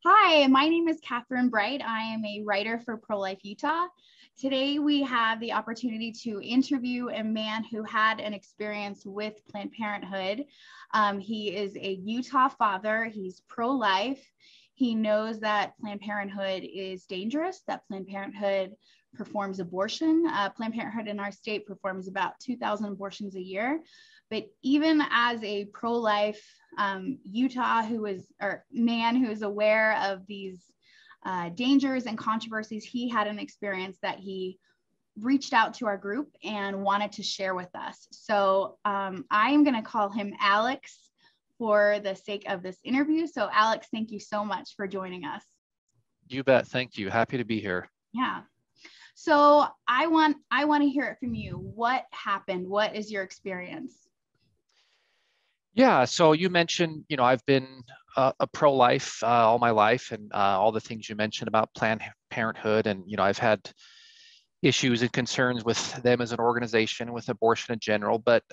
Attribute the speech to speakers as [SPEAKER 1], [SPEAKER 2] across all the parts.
[SPEAKER 1] Hi, my name is Catherine Bright. I am a writer for Pro-Life Utah. Today, we have the opportunity to interview a man who had an experience with Planned Parenthood. He is a Utah father. He's pro-life. He knows that Planned Parenthood is dangerous, that Planned Parenthood performs abortion. Planned Parenthood in our state performs about 2,000 abortions a year. But even as a pro-life Utah man who is aware of these dangers and controversies, he had an experience that he reached out to our group and wanted to share with us. So I am going to call him Alex for the sake of this interview. So Alex, thank you so much for joining us.
[SPEAKER 2] You bet. Thank you. Happy to be here.
[SPEAKER 1] Yeah. So I want to hear it from you. What happened? What is your experience?
[SPEAKER 2] Yeah. So you mentioned, I've been a pro-life all my life, and all the things you mentioned about Planned Parenthood, and I've had issues and concerns with them as an organization, with abortion in general. But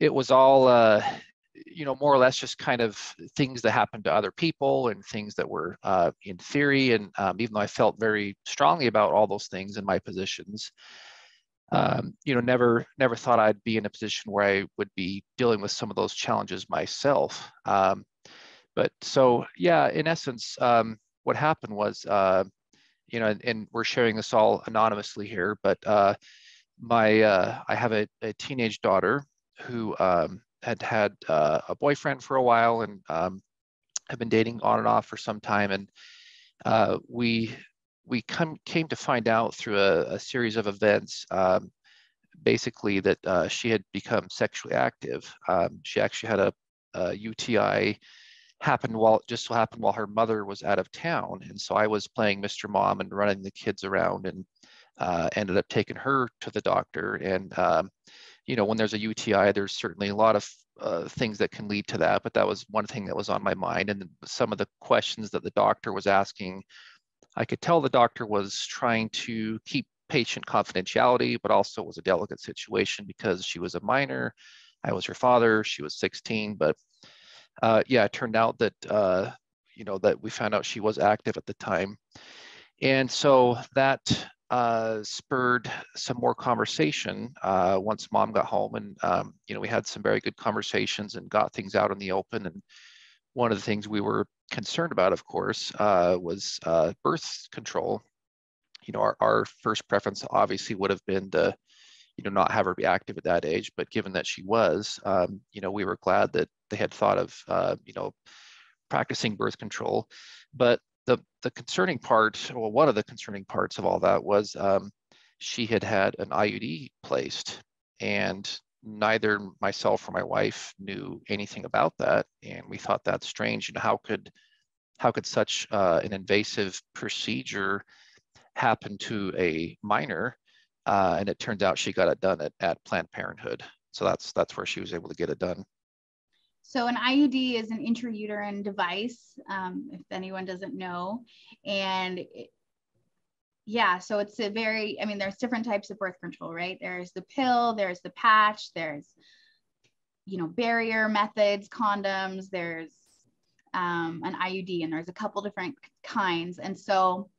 [SPEAKER 2] it was all, more or less just kind of things that happened to other people and things that were in theory. And even though I felt very strongly about all those things in my positions, never thought I'd be in a position where I would be dealing with some of those challenges myself. But so, yeah, in essence, what happened was, and we're sharing this all anonymously here, but I have a teenage daughter who had a boyfriend for a while, and have been dating on and off for some time. And we came to find out through a series of events, basically that she had become sexually active. She actually had a UTI happened while her mother was out of town, and so I was playing Mr. Mom and running the kids around, and ended up taking her to the doctor. And when there's a UTI, there's certainly a lot of things that can lead to that, but that was one thing that was on my mind. And some of the questions that the doctor was asking, I could tell the doctor was trying to keep patient confidentiality, but also was a delicate situation because she was a minor. I was her father. She was 16. But it turned out that, that we found out she was active at the time. And so that spurred some more conversation once Mom got home. And, we had some very good conversations and got things out in the open. And one of the things we were concerned about, of course, was birth control. Our first preference obviously would have been to, not have her be active at that age. But given that she was, we were glad that they had thought of, practicing birth control. But the concerning part, well, one of the concerning parts of all that was she had an IUD placed, and neither myself or my wife knew anything about that. And we thought that's strange. How could such an invasive procedure happen to a minor? And it turns out she got it done at Planned Parenthood. So that's where she was able to get it done.
[SPEAKER 1] So an IUD is an intrauterine device, if anyone doesn't know. And so it's there's different types of birth control, right? There's the pill, there's the patch, there's, barrier methods, condoms, there's an IUD, and there's a couple different kinds. And so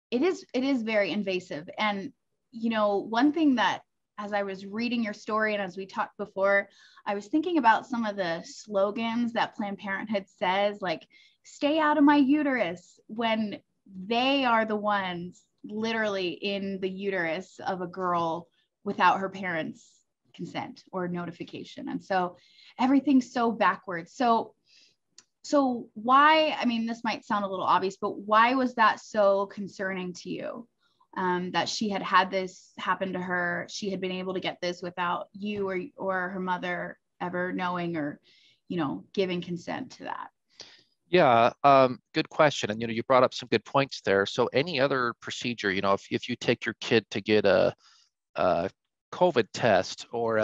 [SPEAKER 1] it is very invasive. And, one thing that, as I was reading your story and as we talked before, I was thinking about some of the slogans that Planned Parenthood says, like, stay out of my uterus, when they are the ones literally in the uterus of a girl without her parents' consent or notification. And so everything's so backwards. So why, this might sound a little obvious, but why was that so concerning to you? That she had this happen to her, she had been able to get this without you or her mother ever knowing or, giving consent to that?
[SPEAKER 2] Yeah, good question. And, you brought up some good points there. So any other procedure, if you take your kid to get a COVID test, or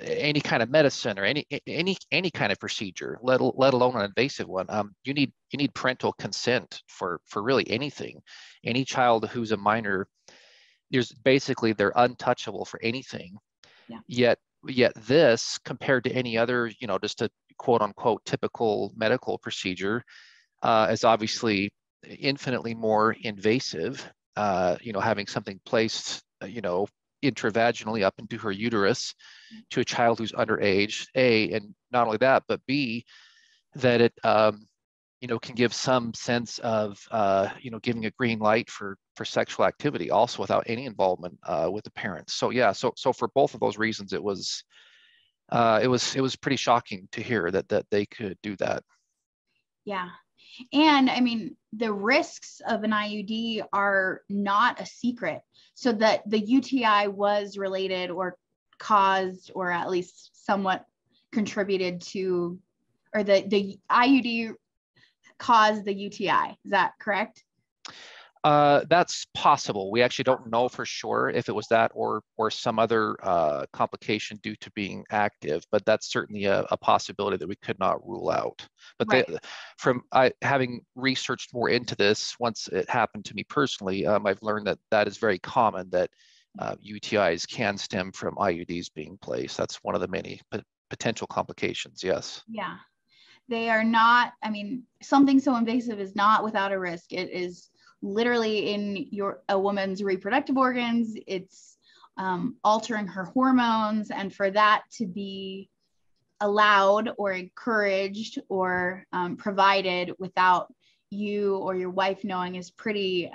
[SPEAKER 2] any kind of medicine, or any kind of procedure, let alone an invasive one, you need parental consent for really anything. Any child who's a minor, they're untouchable for anything.
[SPEAKER 1] Yeah.
[SPEAKER 2] Yet yet this, compared to any other, just a quote unquote typical medical procedure, is obviously infinitely more invasive. Having something placed, intravaginally up into her uterus to a child who's underage, A, and not only that, but B, that it, can give some sense of, giving a green light for sexual activity, also without any involvement with the parents. So yeah, so for both of those reasons, it was pretty shocking to hear that they could do that.
[SPEAKER 1] Yeah. And I mean, the risks of an IUD are not a secret. So that the UTI was related or caused, or at least somewhat contributed to, or the IUD caused the UTI. Is that correct?
[SPEAKER 2] That's possible. We actually don't know for sure if it was that or some other complication due to being active, but that's certainly a possibility that we could not rule out. But right. Having researched more into this, once it happened to me personally, I've learned that is very common, that UTIs can stem from IUDs being placed. That's one of the many potential complications, yes.
[SPEAKER 1] Yeah. They are not, I mean, something so invasive is not without a risk. It is literally in a woman's reproductive organs. It's altering her hormones, and for that to be allowed or encouraged or provided without you or your wife knowing is pretty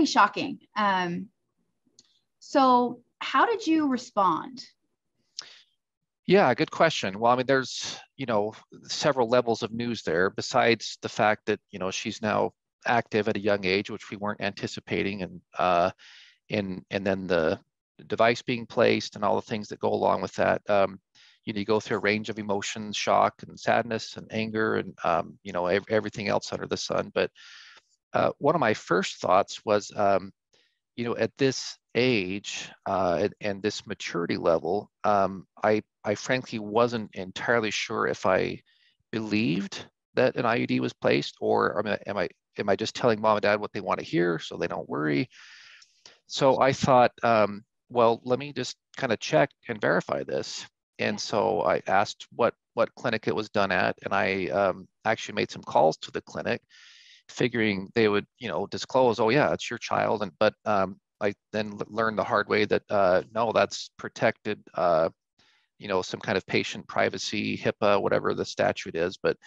[SPEAKER 1] shocking. So how did you respond?
[SPEAKER 2] Yeah, good question. Well, I mean, there's, several levels of news there, besides the fact that, she's now active at a young age, which we weren't anticipating, and then the device being placed and all the things that go along with that. You go through a range of emotions, shock and sadness and anger and, everything else under the sun. But one of my first thoughts was, at this age and this maturity level, I frankly wasn't entirely sure if I believed that an IUD was placed, or am I just telling mom and dad what they want to hear so they don't worry? So I thought, well, let me just kind of check and verify this. And so I asked what clinic it was done at, and I actually made some calls to the clinic, figuring they would, disclose, oh yeah, it's your child. But I then learned the hard way that no, that's protected, some kind of patient privacy, HIPAA, whatever the statute is, but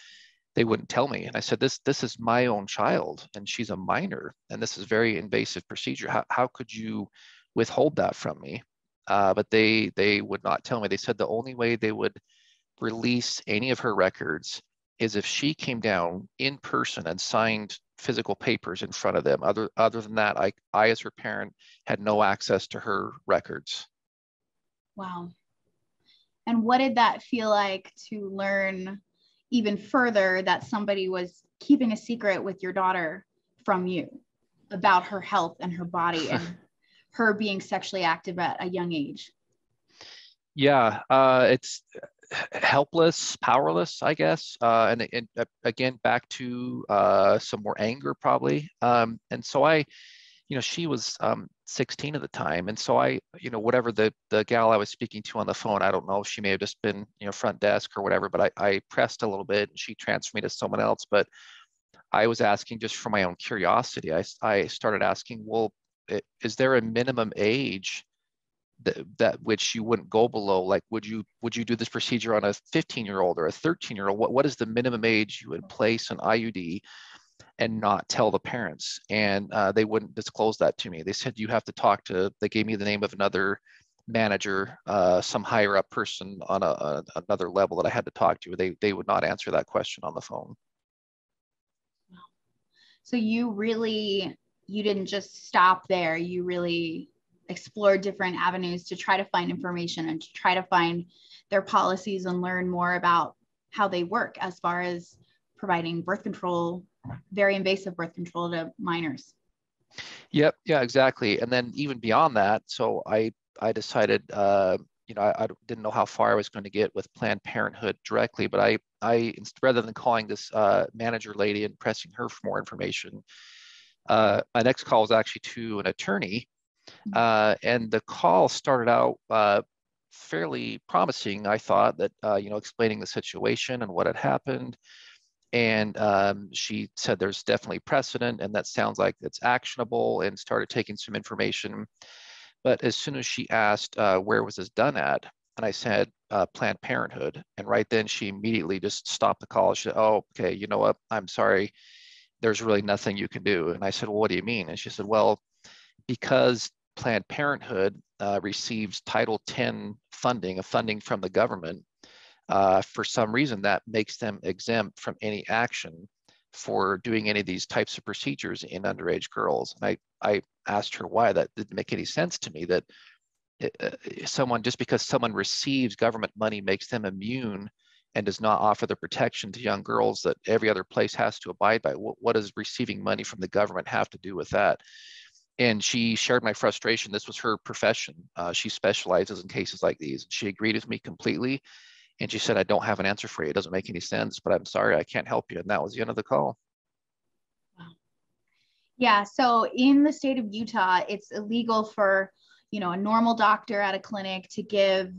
[SPEAKER 2] they wouldn't tell me. And I said, this is my own child, and she's a minor, and this is very invasive procedure. How could you withhold that from me? But they would not tell me. They said the only way they would release any of her records is if she came down in person and signed physical papers in front of them. Other than that, I as her parent had no access to her records.
[SPEAKER 1] Wow. And what did that feel like to learn even further that somebody was keeping a secret with your daughter from you about her health and her body and her being sexually active at a young age?
[SPEAKER 2] Yeah, it's helpless, powerless, I guess. And again, back to some more anger probably. And so she was 16 at the time. And so whatever the gal I was speaking to on the phone, I don't know, she may have just been, front desk or whatever, but I pressed a little bit and she transferred me to someone else. But I was asking just for my own curiosity. I started asking, well, is there a minimum age that which you wouldn't go below? Like, would you do this procedure on a 15-year-old or a 13-year-old? What is the minimum age you would place an IUD and not tell the parents? And they wouldn't disclose that to me. They said you have to talk to, they gave me the name of another manager, some higher up person on another level that I had to talk to. They would not answer that question on the phone.
[SPEAKER 1] So you didn't just stop there. You really explored different avenues to try to find information and to try to find their policies and learn more about how they work as far as providing birth control, very invasive birth control to minors.
[SPEAKER 2] Yep. Yeah, exactly. And then even beyond that, so I decided, I didn't know how far I was going to get with Planned Parenthood directly, but I rather than calling this manager lady and pressing her for more information, my next call was actually to an attorney And the call started out fairly promising. I thought that, explaining the situation and what had happened. And she said there's definitely precedent and that sounds like it's actionable, and started taking some information. But as soon as she asked where was this done at, and I said Planned Parenthood, and right then she immediately just stopped the call. She said, "Oh, okay, you know what? I'm sorry. There's really nothing you can do." And I said, "Well, what do you mean?" And she said, "Well, because Planned Parenthood receives Title X funding, a funding from the government, for some reason that makes them exempt from any action for doing any of these types of procedures in underage girls." And I asked her why. That didn't make any sense to me, that someone, just because someone receives government money, makes them immune and does not offer the protection to young girls that every other place has to abide by. What does receiving money from the government have to do with that? And she shared my frustration. This was her profession. She specializes in cases like these. She agreed with me completely. And she said, "I don't have an answer for you. It doesn't make any sense, but I'm sorry, I can't help you." And that was the end of the call.
[SPEAKER 1] Yeah. So in the state of Utah, it's illegal for, a normal doctor at a clinic to give,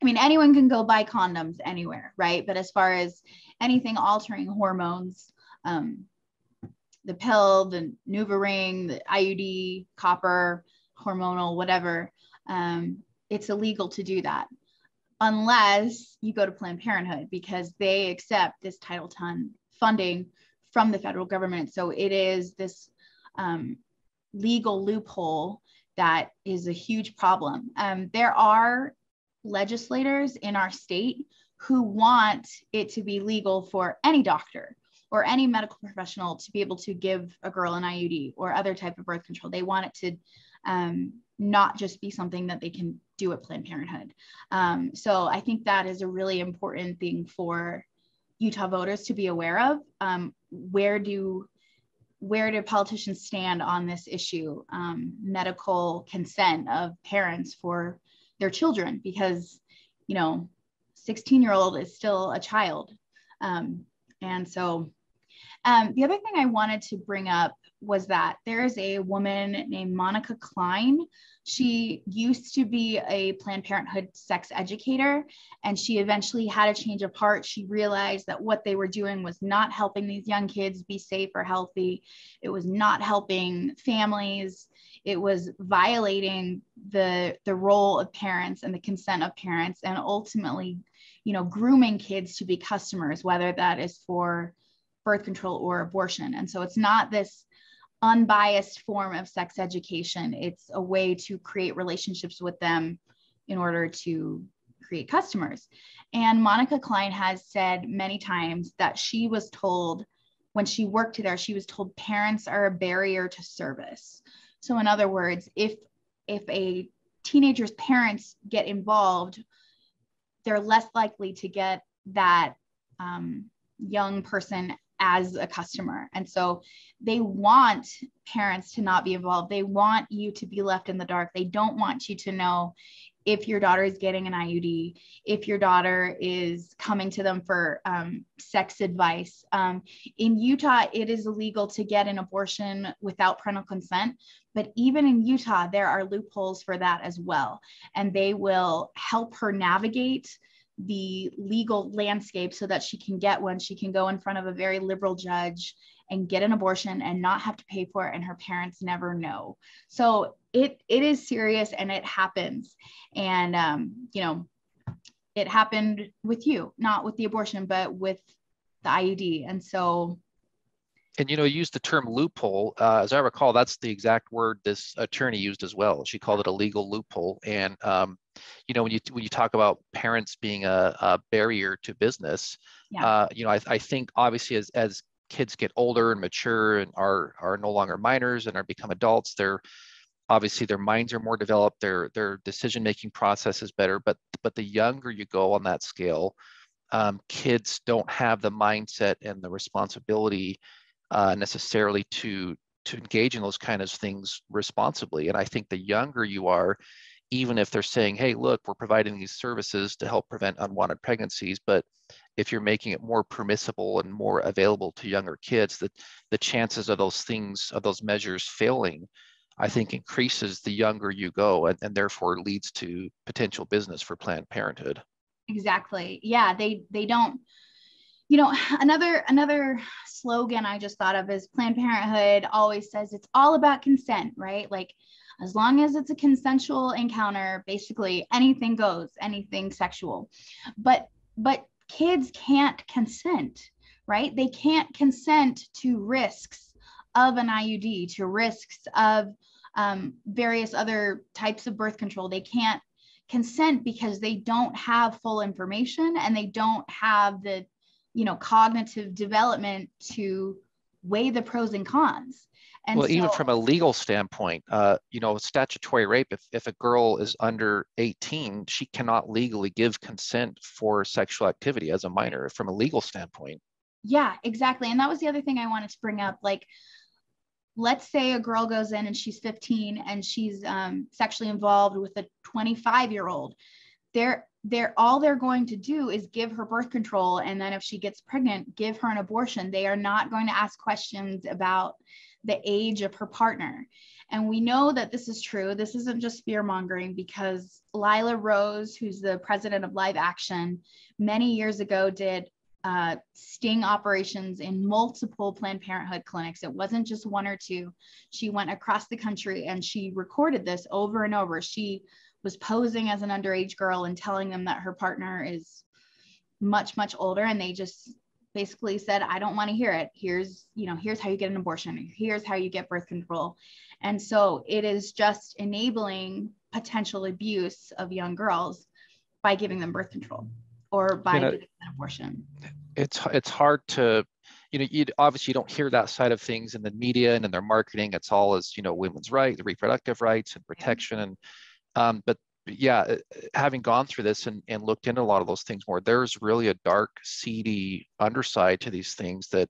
[SPEAKER 1] anyone can go buy condoms anywhere, right? But as far as anything altering hormones, the pill, the NuvaRing, the IUD, copper, hormonal, whatever, it's illegal to do that unless you go to Planned Parenthood, because they accept this Title X funding from the federal government. So it is this legal loophole that is a huge problem. There are legislators in our state who want it to be legal for any doctor or any medical professional to be able to give a girl an IUD or other type of birth control. They want it to not just be something that they can do at Planned Parenthood. So I think that is a really important thing for Utah voters to be aware of. Where do politicians stand on this issue, medical consent of parents for their children? Because, 16-year-old is still a child. And so the other thing I wanted to bring up was that there is a woman named Monica Klein. She used to be a Planned Parenthood sex educator, and she eventually had a change of heart. She realized that what they were doing was not helping these young kids be safe or healthy. It was not helping families. It was violating the role of parents and the consent of parents, and ultimately, grooming kids to be customers, whether that is for birth control or abortion. And so it's not this unbiased form of sex education. It's a way to create relationships with them in order to create customers. And Monica Klein has said many times that she was told, when she worked there, she was told parents are a barrier to service. So in other words, if a teenager's parents get involved, they're less likely to get that young person as a customer. And so they want parents to not be involved. They want you to be left in the dark. They don't want you to know if your daughter is getting an IUD, if your daughter is coming to them for sex advice. In Utah, it is illegal to get an abortion without parental consent. But even in Utah, there are loopholes for that as well. And they will help her navigate the legal landscape so that she can get one. She can go in front of a very liberal judge and get an abortion and not have to pay for it, and her parents never know. So it is serious, and it happens. And it happened with you, not with the abortion, but with the IUD. And so,
[SPEAKER 2] and you used the term loophole. As I recall, that's the exact word this attorney used as well. She called it a legal loophole. And when you talk about parents being a barrier to business,
[SPEAKER 1] yeah.
[SPEAKER 2] I think obviously as kids get older and mature and are no longer minors and are become adults, obviously their minds are more developed, their decision-making process is better. But the younger you go on that scale, kids don't have the mindset and the responsibility necessarily to engage in those kind of things responsibly. And I think the younger you are, even if they're saying, "Hey, look, we're providing these services to help prevent unwanted pregnancies," but if you're making it more permissible and more available to younger kids, that the chances of those measures failing I think increases the younger you go, and therefore leads to potential business for Planned Parenthood.
[SPEAKER 1] Exactly. Yeah, they don't, you know, another slogan I just thought of is Planned Parenthood always says it's all about consent, right? Like as long as it's a consensual encounter, basically anything goes, anything sexual. But kids can't consent, right? They can't consent to risks of an IUD, to risks of various other types of birth control. They can't consent because they don't have full information, and they don't have the, you know, cognitive development to weigh the pros and cons. And
[SPEAKER 2] well,
[SPEAKER 1] so,
[SPEAKER 2] even from a legal standpoint, you know, statutory rape, if a girl is under 18, she cannot legally give consent for sexual activity as a minor from a legal standpoint.
[SPEAKER 1] yeah, exactly. And that was the other thing I wanted to bring up. Like, let's say a girl goes in and she's 15 and she's sexually involved with a 25-year-old. They're all they're going to do is give her birth control, and then if she gets pregnant, give her an abortion. They are not going to ask questions about the age of her partner. And we know that this is true. This isn't just fear mongering, because Lila Rose, who's the president of Live Action, many years ago did sting operations in multiple Planned Parenthood clinics. It wasn't just one or two. She went across the country and she recorded this over and over. She was posing as an underage girl and telling them that her partner is much, much older. And they just basically said, I don't want to hear it. Here's how you get an abortion. Here's how you get birth control. And so it is just enabling potential abuse of young girls by giving them birth control or by giving them an abortion.
[SPEAKER 2] It's hard to, you obviously don't hear that side of things in the media and in their marketing. It's all as, women's rights, the reproductive rights and protection. And, but yeah, having gone through this and looked into a lot of those things more, there's really a dark, seedy underside to these things that,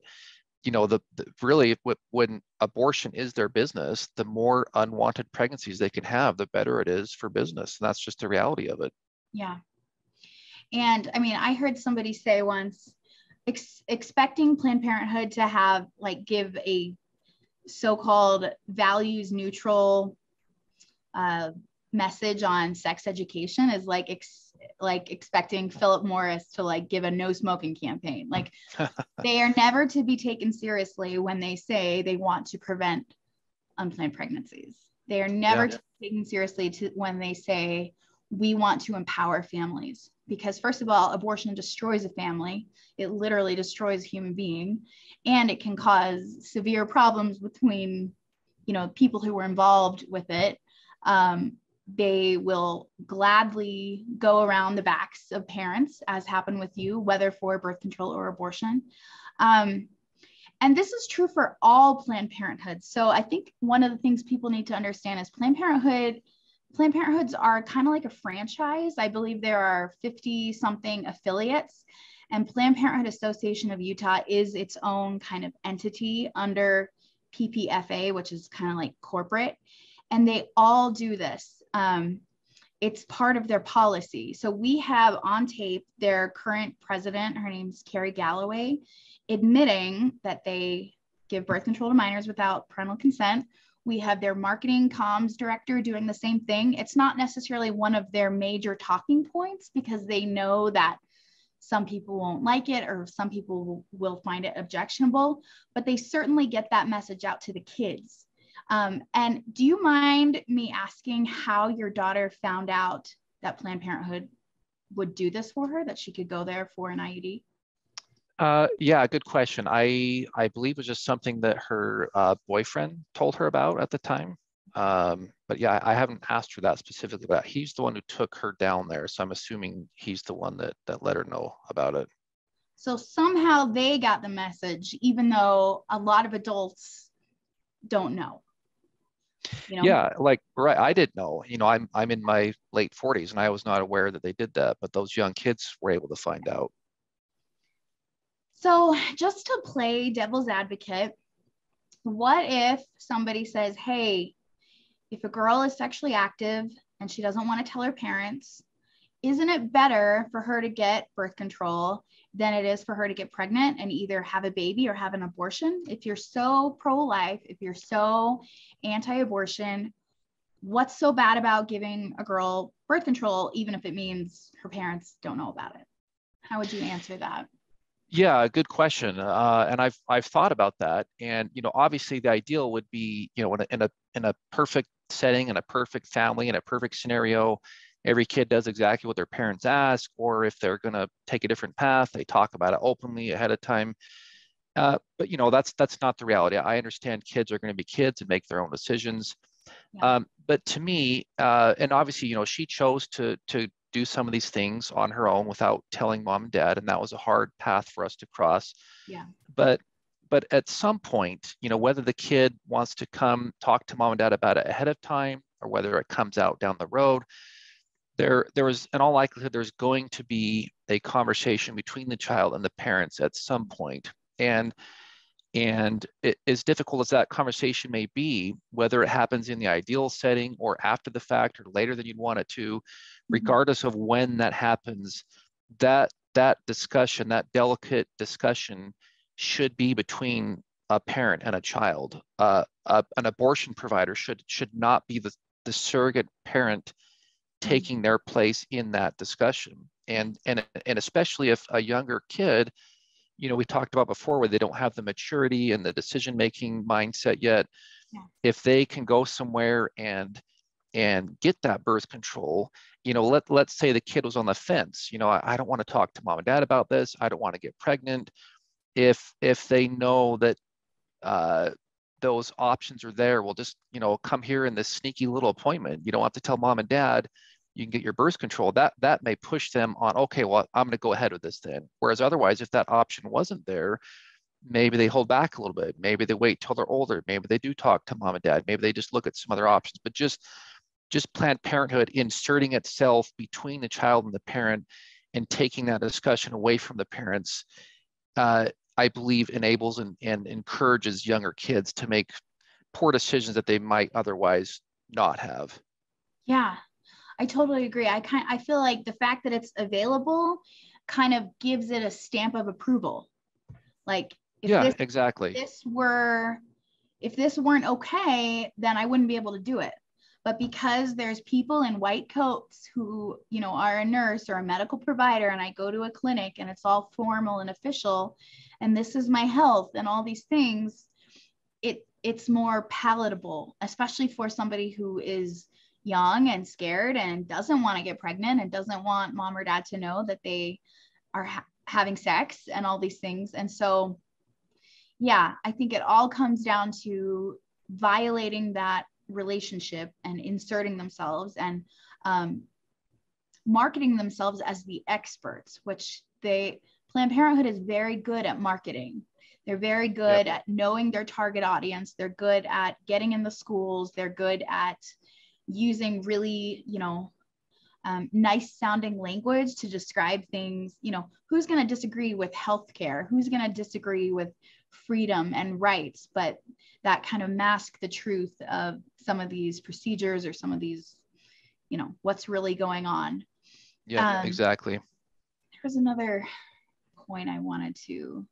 [SPEAKER 2] really when abortion is their business, the more unwanted pregnancies they can have, the better it is for business. And that's just the reality of it.
[SPEAKER 1] Yeah. And I mean, I heard somebody say once, expecting Planned Parenthood to have give a so-called values neutral message on sex education is like expecting Philip Morris to give a no smoking campaign. They are never to be taken seriously when they say they want to prevent unplanned pregnancies. They are never to be taken seriously when they say we want to empower families. Because first of all, abortion destroys a family. It literally destroys a human being, and it can cause severe problems between, people who were involved with it. They will gladly go around the backs of parents, as happened with you, whether for birth control or abortion. And this is true for all Planned Parenthoods. So I think one of the things people need to understand is Planned Parenthoods are kind of like a franchise. I believe there are 50 something affiliates, and Planned Parenthood Association of Utah is its own kind of entity under PPFA, which is kind of like corporate. And they all do this. It's part of their policy. So we have on tape their current president, her name's Carrie Galloway, admitting that they give birth control to minors without parental consent. We have their marketing comms director doing the same thing. It's not necessarily one of their major talking points because they know that some people won't like it or some people will find it objectionable, but they certainly get that message out to the kids. And do you mind me asking how your daughter found out that Planned Parenthood would do this for her, that she could go there for an IUD?
[SPEAKER 2] Yeah, good question. I believe it was just something that her boyfriend told her about at the time. But yeah, I haven't asked her that specifically, but he's the one who took her down there. So I'm assuming he's the one that let her know about it.
[SPEAKER 1] So somehow they got the message, even though a lot of adults don't know.
[SPEAKER 2] Yeah, right. I didn't know. I'm in my late 40s and I was not aware that they did that, but those young kids were able to find out.
[SPEAKER 1] So just to play devil's advocate, what if somebody says, hey, if a girl is sexually active and she doesn't want to tell her parents, isn't it better for her to get birth control than it is for her to get pregnant and either have a baby or have an abortion? If you're so pro-life, if you're so anti-abortion, what's so bad about giving a girl birth control, even if it means her parents don't know about it? How would you answer that?
[SPEAKER 2] Yeah, good question. And I've thought about that. And obviously the ideal would be, in a perfect setting, in a perfect family, in a perfect scenario, every kid does exactly what their parents ask, or if they're going to take a different path, they talk about it openly ahead of time. But that's not the reality. I understand kids are going to be kids and make their own decisions.
[SPEAKER 1] Yeah.
[SPEAKER 2] But to me, and obviously, she chose to do some of these things on her own without telling mom and dad, and that was a hard path for us to cross.
[SPEAKER 1] Yeah.
[SPEAKER 2] But at some point, whether the kid wants to come talk to mom and dad about it ahead of time, or whether it comes out down the road, there is, in all likelihood, there's going to be a conversation between the child and the parents at some point. And as difficult as that conversation may be, whether it happens in the ideal setting or after the fact or later than you'd want it to, regardless of when that happens, that discussion, that delicate discussion, should be between a parent and a child. An abortion provider should not be the surrogate parent taking their place in that discussion. And especially if a younger kid, we talked about before, where they don't have the maturity and the decision-making mindset yet,
[SPEAKER 1] Yeah.
[SPEAKER 2] if they can go somewhere and get that birth control, let's say the kid was on the fence, I don't want to talk to mom and dad about this, I don't want to get pregnant. If they know that those options are there, well, just, come here in this sneaky little appointment. You don't have to tell mom and dad. You can get your birth control. That may push them on, okay, well, I'm going to go ahead with this then. Whereas otherwise, if that option wasn't there, maybe they hold back a little bit. Maybe they wait till they're older. Maybe they do talk to mom and dad. Maybe they just look at some other options. But just Planned Parenthood inserting itself between the child and the parent and taking that discussion away from the parents, I believe enables and encourages younger kids to make poor decisions that they might otherwise not have.
[SPEAKER 1] Yeah, I totally agree. I feel like the fact that it's available kind of gives it a stamp of approval. Like
[SPEAKER 2] Exactly.
[SPEAKER 1] If this weren't okay, then I wouldn't be able to do it. But because there's people in white coats who, are a nurse or a medical provider, and I go to a clinic and it's all formal and official, and this is my health and all these things, it's more palatable, especially for somebody who is young and scared and doesn't want to get pregnant and doesn't want mom or dad to know that they are having sex and all these things. And so, yeah, I think it all comes down to violating that relationship and inserting themselves and marketing themselves as the experts, which Planned Parenthood is very good at marketing. They're very good at knowing their target audience. They're good at getting in the schools. They're good at using really, nice sounding language to describe things. Who's going to disagree with healthcare? Who's going to disagree with freedom and rights? But that kind of mask the truth of some of these procedures or some of these, what's really going on.
[SPEAKER 2] Yeah, exactly.
[SPEAKER 1] There's another point I wanted to.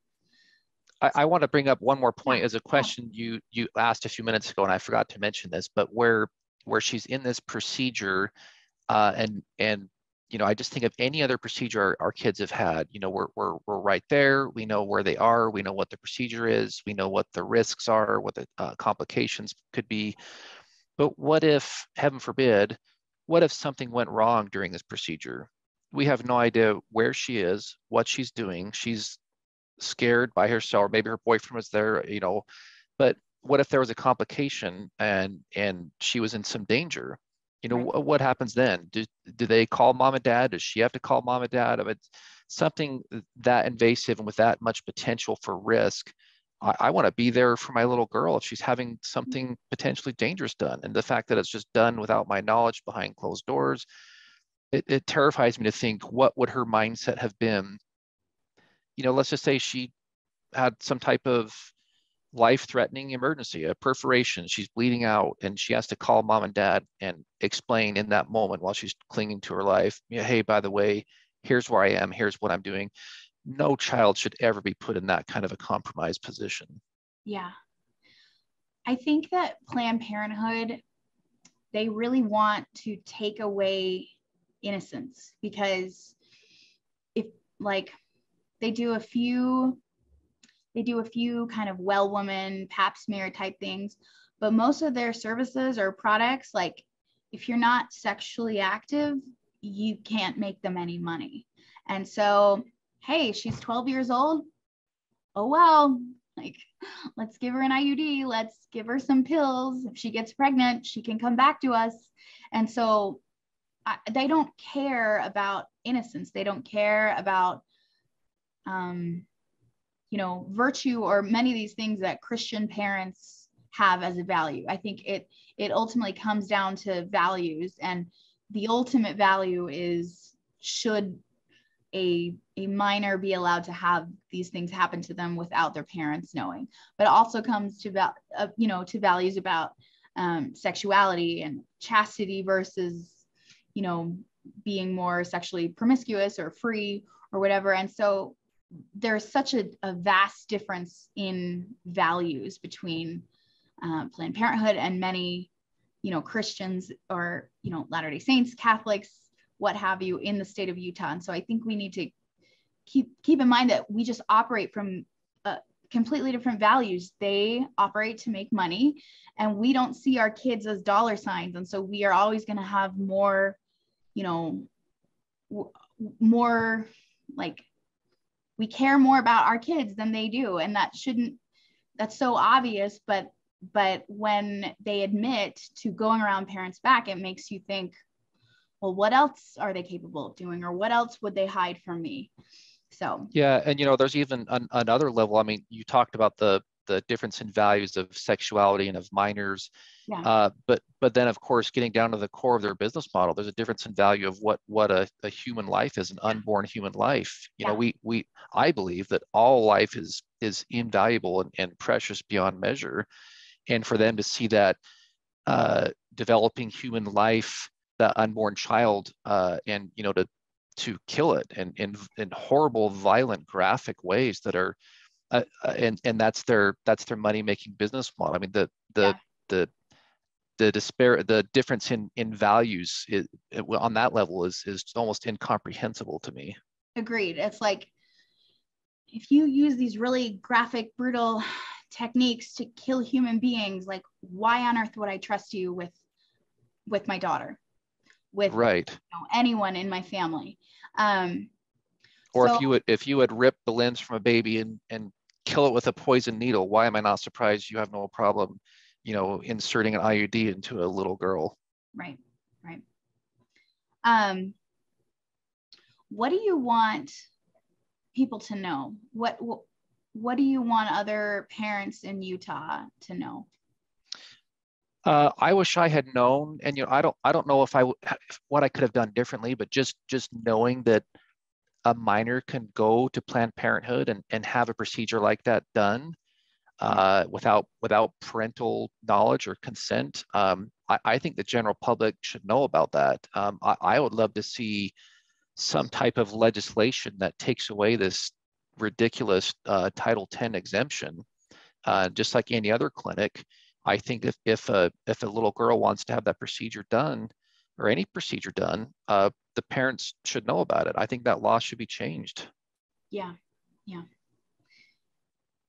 [SPEAKER 2] I want to bring up one more point as a question you asked a few minutes ago, and I forgot to mention this, but where she's in this procedure, and I just think of any other procedure our kids have had. We're right there. We know where they are. We know what the procedure is. We know what the risks are, what the complications could be. But what if, heaven forbid, what if something went wrong during this procedure? We have no idea where she is, what she's doing. She's scared by herself, or maybe her boyfriend was there, but what if there was a complication and she was in some danger?
[SPEAKER 1] Right.
[SPEAKER 2] What happens then? Do they call mom and dad? Does she have to call mom and dad? I mean, something that invasive and with that much potential for risk, I want to be there for my little girl if she's having something potentially dangerous done. And the fact that it's just done without my knowledge behind closed doors, it terrifies me to think, what would her mindset have been? Let's just say she had some type of life-threatening emergency, a perforation, she's bleeding out, and she has to call mom and dad and explain in that moment while she's clinging to her life, hey, by the way, here's where I am, here's what I'm doing. No child should ever be put in that kind of a compromised position.
[SPEAKER 1] Yeah. I think that Planned Parenthood, they really want to take away innocence, because if like they do a few kind of well woman pap smear type things, but most of their services or products, like if you're not sexually active, you can't make them any money. And so, hey, she's 12 years old. Oh, well, like, let's give her an IUD. Let's give her some pills. If she gets pregnant, she can come back to us. And so they don't care about innocence. They don't care about, virtue, or many of these things that Christian parents have as a value. I think it ultimately comes down to values, and the ultimate value is, should a minor be allowed to have these things happen to them without their parents knowing? But it also comes to to values about sexuality and chastity versus being more sexually promiscuous or free or whatever. And so there's such a vast difference in values between Planned Parenthood and many Christians, or Latter-day Saints, Catholics, what have you, in the state of Utah. And so I think we need to keep in mind that we just operate from completely different values. They operate to make money, and we don't see our kids as dollar signs. And so we are always going to have more, more, like, we care more about our kids than they do. And that's so obvious, but when they admit to going around parents' back, it makes you think, well, what else are they capable of doing, or what else would they hide from me? So
[SPEAKER 2] yeah, and there's even another level. I mean, you talked about the difference in values of sexuality and of minors,
[SPEAKER 1] yeah,
[SPEAKER 2] but then of course, getting down to the core of their business model, there's a difference in value of what a human life is, an unborn human life. I believe that all life is invaluable and precious beyond measure, and for them to see that developing human life, that unborn child, and to kill it in horrible, violent, graphic ways that are, and that's their money making business model. I mean, the difference in values on that level is almost incomprehensible to me.
[SPEAKER 1] Agreed. It's like, if you use these really graphic, brutal techniques to kill human beings, like, why on earth would I trust you with my daughter, with
[SPEAKER 2] right,
[SPEAKER 1] anyone in my family?
[SPEAKER 2] Or if you had ripped the limbs from a baby and kill it with a poison needle, why am I not surprised you have no problem, inserting an IUD into a little girl?
[SPEAKER 1] Right. What do you want people to know? What do you want other parents in Utah to know?
[SPEAKER 2] I wish I had known, and I don't know if what I could have done differently, but just knowing that a minor can go to Planned Parenthood and have a procedure like that done without parental knowledge or consent. I think the general public should know about that. I would love to see some type of legislation that takes away this ridiculous Title X exemption, just like any other clinic. I think if a little girl wants to have that procedure done, or any procedure done, the parents should know about it. I think that law should be changed.
[SPEAKER 1] Yeah.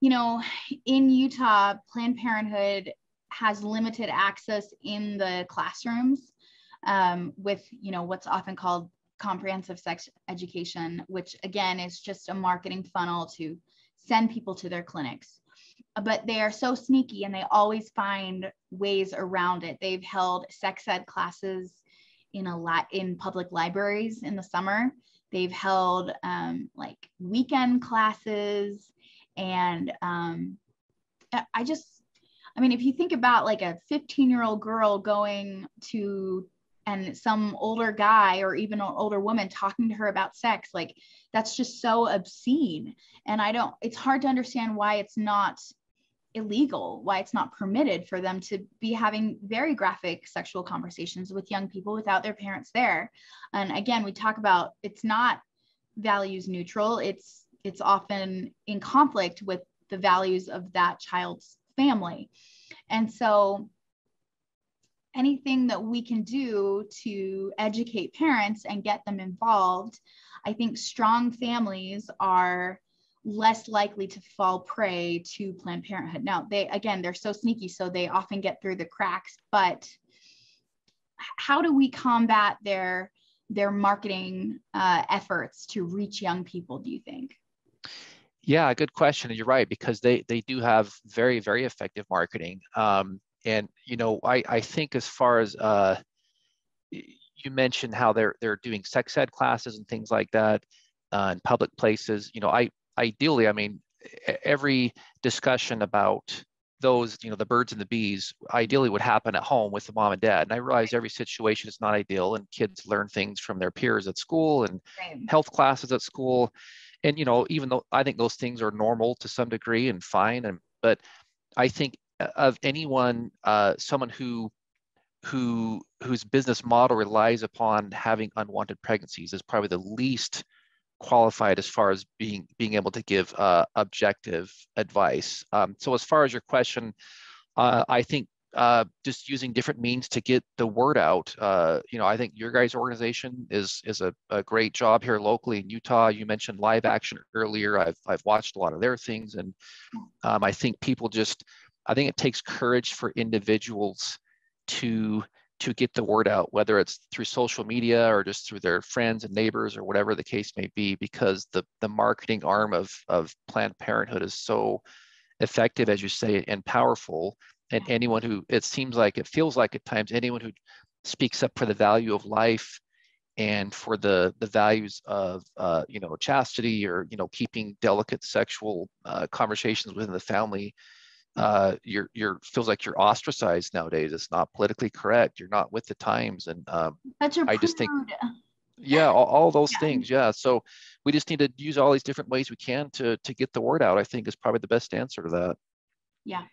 [SPEAKER 1] In Utah, Planned Parenthood has limited access in the classrooms with, what's often called comprehensive sex education, which again is just a marketing funnel to send people to their clinics. But they are so sneaky, and they always find ways around it. They've held sex ed classes in public libraries in the summer. They've held like weekend classes, and if you think about like a 15-year-old girl going to, and some older guy or even an older woman talking to her about sex, like, that's just so obscene. And it's hard to understand why it's not illegal, why it's not permitted for them to be having very graphic sexual conversations with young people without their parents there. And again, we talk about it's not values neutral. It's often in conflict with the values of that child's family. And so anything that we can do to educate parents and get them involved, I think strong families are less likely to fall prey to Planned Parenthood. Now, they're so sneaky, so they often get through the cracks, but how do we combat their marketing efforts to reach young people, do you think?
[SPEAKER 2] Yeah, good question. And you're right, because they do have very, very effective marketing. And, you know, I think as far as you mentioned how they're doing sex ed classes and things like that in public places, you know, ideally, I mean, every discussion about those, you know, the birds and the bees, ideally would happen at home with the mom and dad. And I realize every situation is not ideal, and kids learn things from their peers at school and health classes at school. And, you know, even though I think those things are normal to some degree and fine, but I think of anyone, someone whose business model relies upon having unwanted pregnancies is probably the least qualified as far as being able to give objective advice. So as far as your question, I think just using different means to get the word out. You know, I think your guys' organization is a great job here locally in Utah. You mentioned Live Action earlier. I've watched a lot of their things, and I think I think it takes courage for individuals to get the word out, whether it's through social media or just through their friends and neighbors or whatever the case may be, because the marketing arm of Planned Parenthood is so effective, as you say, and powerful. And anyone who, it feels like at times, anyone who speaks up for the value of life and for the values of, you know, chastity, or, you know, keeping delicate sexual conversations within the family, feels like you're ostracized nowadays. It's not politically correct. You're not with the times. And I just think, yeah, all those things. Yeah. So we just need to use all these different ways we can to get the word out, I think, is probably the best answer to that.
[SPEAKER 1] Yeah.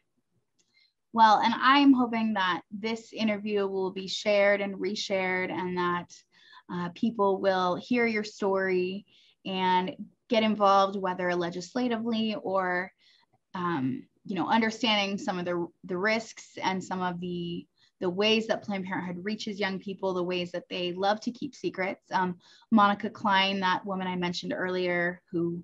[SPEAKER 1] Well, and I'm hoping that this interview will be shared and reshared, and that people will hear your story and get involved, whether legislatively or you know, understanding some of the risks and some of the ways that Planned Parenthood reaches young people, the ways that they love to keep secrets. Monica Klein, that woman I mentioned earlier, who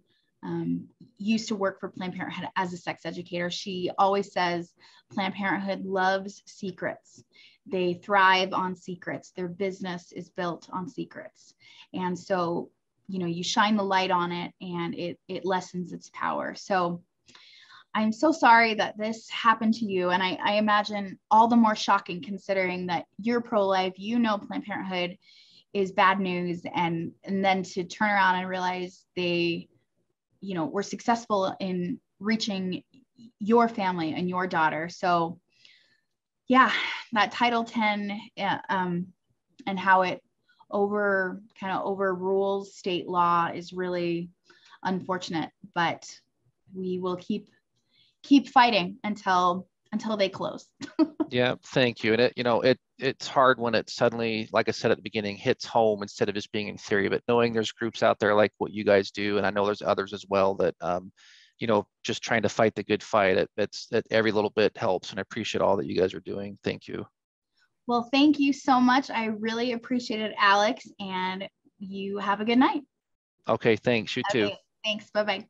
[SPEAKER 1] used to work for Planned Parenthood as a sex educator, she always says Planned Parenthood loves secrets. They thrive on secrets. Their business is built on secrets. And so, you know, you shine the light on it and it lessens its power. So I'm so sorry that this happened to you. And I imagine all the more shocking considering that you're pro-life, you know, Planned Parenthood is bad news. And then to turn around and realize they, you know, were successful in reaching your family and your daughter. So yeah, that Title 10 and how it overrules state law is really unfortunate, but we will keep fighting until they close.
[SPEAKER 2] Yeah, thank you. And it's hard when it suddenly, like I said at the beginning, hits home instead of just being in theory, but knowing there's groups out there like what you guys do, and I know there's others as well that you know, just trying to fight the good fight. It every little bit helps, and I appreciate all that you guys are doing. Thank you.
[SPEAKER 1] Well, thank you so much. I really appreciate it, Alex, and you have a good night.
[SPEAKER 2] Okay, thanks. You too.
[SPEAKER 1] Okay, thanks. Bye-bye.